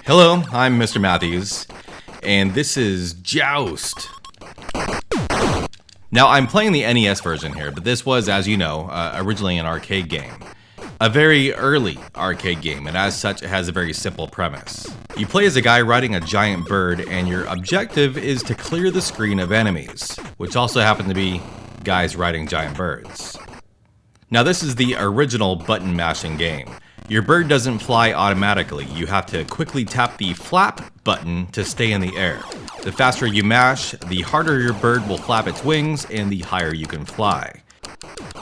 Hello, I'm Mr. Matthews, and this is Joust. Now, I'm playing the NES version here, but this was, as you know, originally an arcade game. A very early arcade game, and as such, it has a very simple premise. You play as a guy riding a giant bird, and your objective is to clear the screen of enemies, which also happen to be guys riding giant birds. Now, this is the original button mashing game. Your bird doesn't fly automatically. You have to quickly tap the flap button to stay in the air. The faster you mash, the harder your bird will flap its wings and the higher you can fly.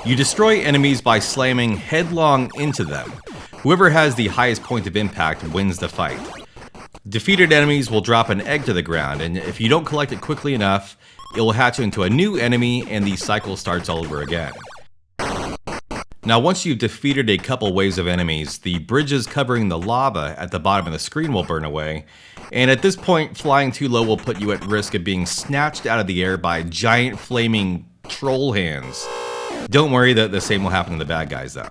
You destroy enemies by slamming headlong into them. Whoever has the highest point of impact wins the fight. Defeated enemies will drop an egg to the ground, and if you don't collect it quickly enough, it will hatch into a new enemy and the cycle starts all over again. Now, once you've defeated a couple waves of enemies, the bridges covering the lava at the bottom of the screen will burn away, and at this point, flying too low will put you at risk of being snatched out of the air by giant flaming troll hands. Don't worry, the same will happen to the bad guys though.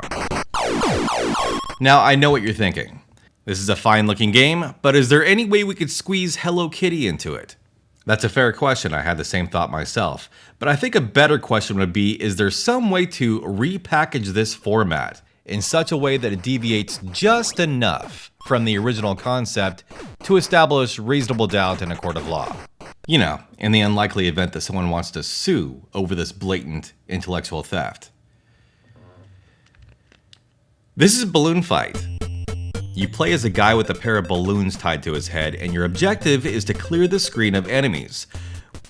Now, I know what you're thinking. This is a fine looking game, but is there any way we could squeeze Hello Kitty into it? That's a fair question. I had the same thought myself. But I think a better question would be, is there some way to repackage this format in such a way that it deviates just enough from the original concept to establish reasonable doubt in a court of law? You know, in the unlikely event that someone wants to sue over this blatant intellectual theft. This is Balloon Fight. You play as a guy with a pair of balloons tied to his head, and your objective is to clear the screen of enemies,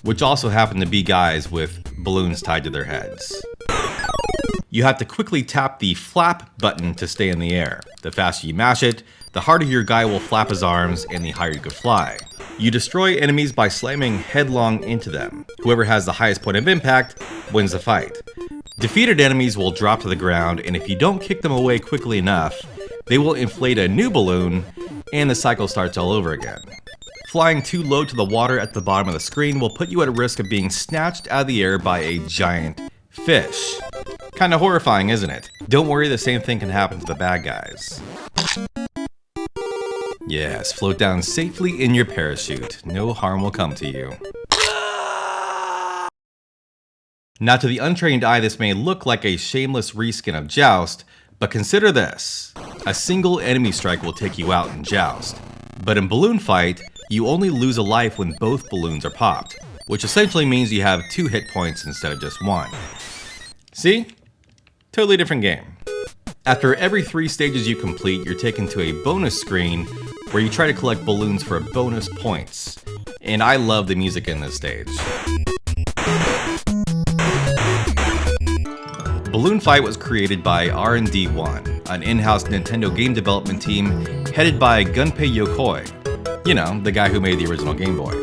which also happen to be guys with balloons tied to their heads. You have to quickly tap the flap button to stay in the air. The faster you mash it, the harder your guy will flap his arms and the higher you can fly. You destroy enemies by slamming headlong into them. Whoever has the highest point of impact wins the fight. Defeated enemies will drop to the ground, and if you don't kick them away quickly enough, they will inflate a new balloon, and the cycle starts all over again. Flying too low to the water at the bottom of the screen will put you at a risk of being snatched out of the air by a giant fish. Kinda horrifying, isn't it? Don't worry, the same thing can happen to the bad guys. Yes, float down safely in your parachute. No harm will come to you. Now, to the untrained eye, this may look like a shameless reskin of Joust, but consider this. A single enemy strike will take you out in Joust. But in Balloon Fight, you only lose a life when both balloons are popped, which essentially means you have 2 hit points instead of just 1. See? Totally different game. After every 3 stages you complete, you're taken to a bonus screen where you try to collect balloons for bonus points. And I love the music in this stage. Balloon Fight was created by R&D 1, an in-house Nintendo game development team headed by Gunpei Yokoi, you know, the guy who made the original Game Boy.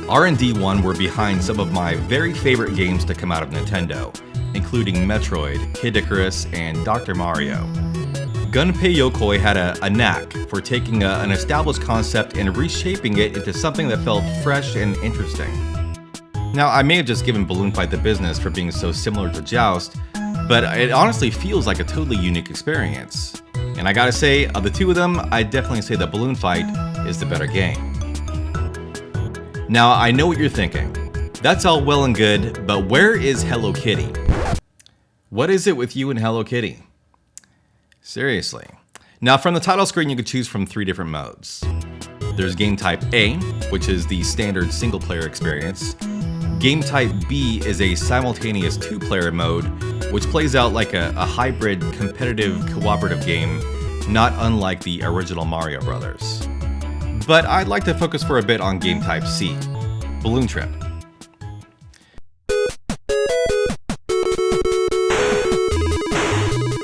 R&D 1 were behind some of my very favorite games to come out of Nintendo, including Metroid, Kid Icarus, and Dr. Mario. Gunpei Yokoi had a knack for taking an established concept and reshaping it into something that felt fresh and interesting. Now, I may have just given Balloon Fight the business for being so similar to Joust, but it honestly feels like a totally unique experience. And I gotta say, of the two of them, I'd definitely say that Balloon Fight is the better game. Now, I know what you're thinking. That's all well and good, but where is Hello Kitty? What is it with you and Hello Kitty? Seriously. Now, from the title screen, you can choose from 3 different modes. There's Game Type A, which is the standard single-player experience. Game Type B is a simultaneous 2-player mode, which plays out like a hybrid competitive cooperative game, not unlike the original Mario Brothers. But I'd like to focus for a bit on Game Type C, Balloon Trip.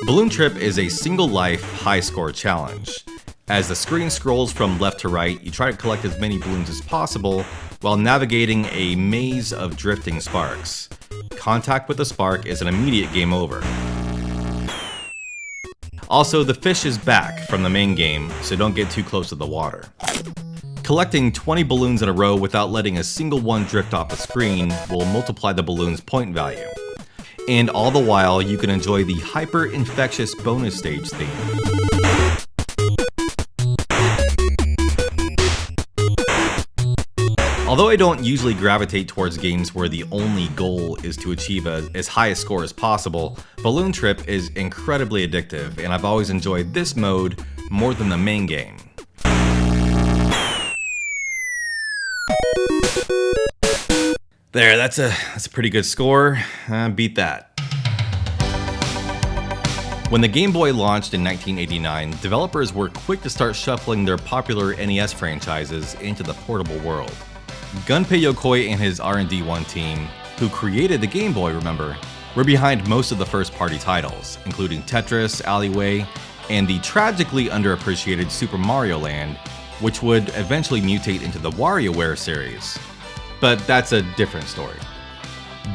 Balloon Trip is a single-life, high-score challenge. As the screen scrolls from left to right, you try to collect as many balloons as possible while navigating a maze of drifting sparks. Contact with the spark is an immediate game over. Also, the fish is back from the main game, so don't get too close to the water. Collecting 20 balloons in a row without letting a single one drift off the screen will multiply the balloon's point value. And all the while, you can enjoy the hyper-infectious bonus stage theme. Although I don't usually gravitate towards games where the only goal is to achieve as high a score as possible, Balloon Trip is incredibly addictive, and I've always enjoyed this mode more than the main game. There, that's a pretty good score. Beat that. When the Game Boy launched in 1989, developers were quick to start shuffling their popular NES franchises into the portable world. Gunpei Yokoi and his R&D1 team, who created the Game Boy, remember, were behind most of the first-party titles, including Tetris, Alleyway, and the tragically underappreciated Super Mario Land, which would eventually mutate into the WarioWare series. But that's a different story.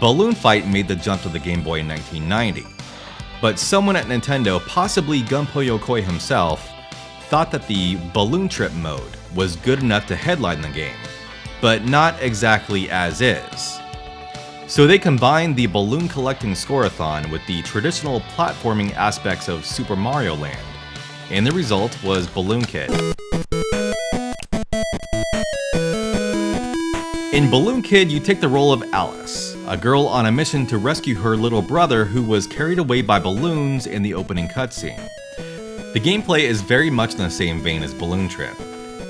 Balloon Fight made the jump to the Game Boy in 1990, but someone at Nintendo, possibly Gunpei Yokoi himself, thought that the Balloon Trip mode was good enough to headline the game, but not exactly as is. So they combined the balloon collecting scoreathon with the traditional platforming aspects of Super Mario Land, and the result was Balloon Kid. In Balloon Kid, you take the role of Alice, a girl on a mission to rescue her little brother who was carried away by balloons in the opening cutscene. The gameplay is very much in the same vein as Balloon Trip.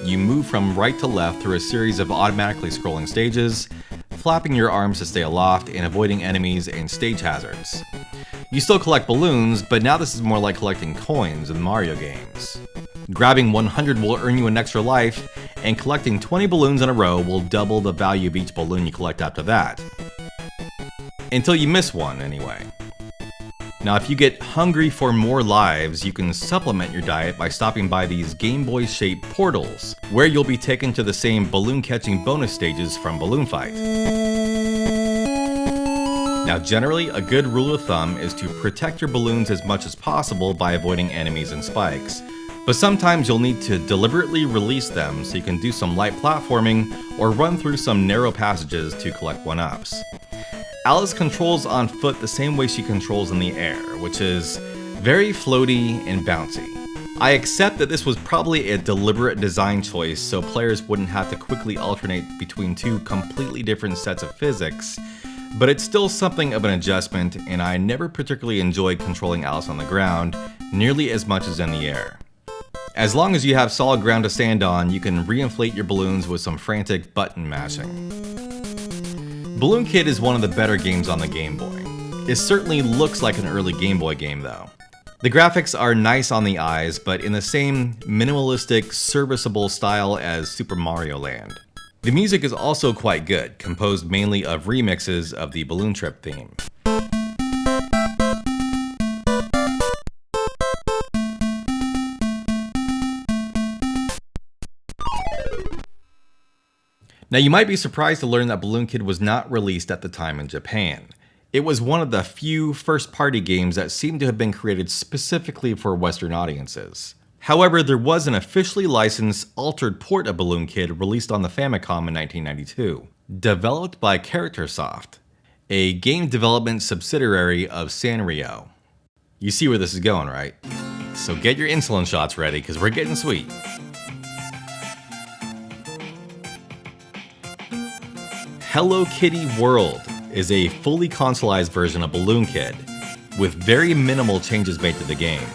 You move from right to left through a series of automatically scrolling stages, flapping your arms to stay aloft and avoiding enemies and stage hazards. You still collect balloons, but now this is more like collecting coins in Mario games. Grabbing 100 will earn you an extra life, and collecting 20 balloons in a row will double the value of each balloon you collect after that. Until you miss one, anyway. Now, if you get hungry for more lives, you can supplement your diet by stopping by these Game Boy-shaped portals, where you'll be taken to the same balloon-catching bonus stages from Balloon Fight. Now, generally, a good rule of thumb is to protect your balloons as much as possible by avoiding enemies and spikes, but sometimes you'll need to deliberately release them so you can do some light platforming or run through some narrow passages to collect 1-ups. Alice controls on foot the same way she controls in the air, which is very floaty and bouncy. I accept that this was probably a deliberate design choice so players wouldn't have to quickly alternate between two completely different sets of physics, but it's still something of an adjustment, and I never particularly enjoyed controlling Alice on the ground nearly as much as in the air. As long as you have solid ground to stand on, you can reinflate your balloons with some frantic button mashing. Balloon Kid is one of the better games on the Game Boy. It certainly looks like an early Game Boy game though. The graphics are nice on the eyes, but in the same minimalistic, serviceable style as Super Mario Land. The music is also quite good, composed mainly of remixes of the Balloon Trip theme. Now, you might be surprised to learn that Balloon Kid was not released at the time in Japan. It was one of the few first-party games that seemed to have been created specifically for Western audiences. However, there was an officially licensed, altered port of Balloon Kid released on the Famicom in 1992, developed by Charactersoft, a game development subsidiary of Sanrio. You see where this is going, right? So get your insulin shots ready, because we're getting sweet. Hello Kitty World is a fully consoleized version of Balloon Kid, with very minimal changes made to the game.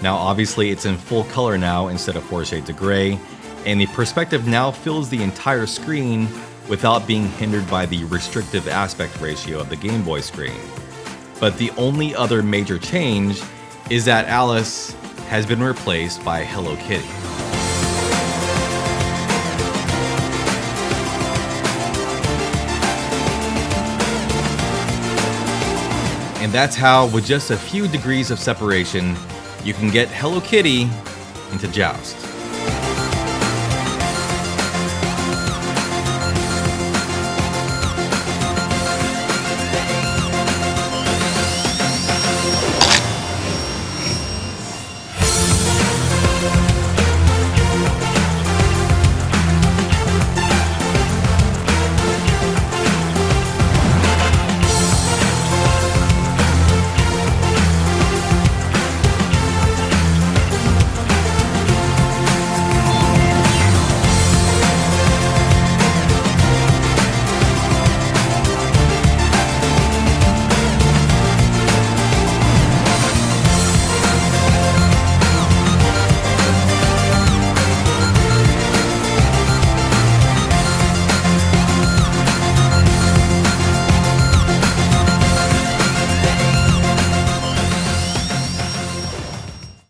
Now obviously it's in full color now instead of 4 shades of gray, and the perspective now fills the entire screen without being hindered by the restrictive aspect ratio of the Game Boy screen. But the only other major change is that Alice has been replaced by Hello Kitty. And that's how, with just a few degrees of separation, you can get Hello Kitty into Joust.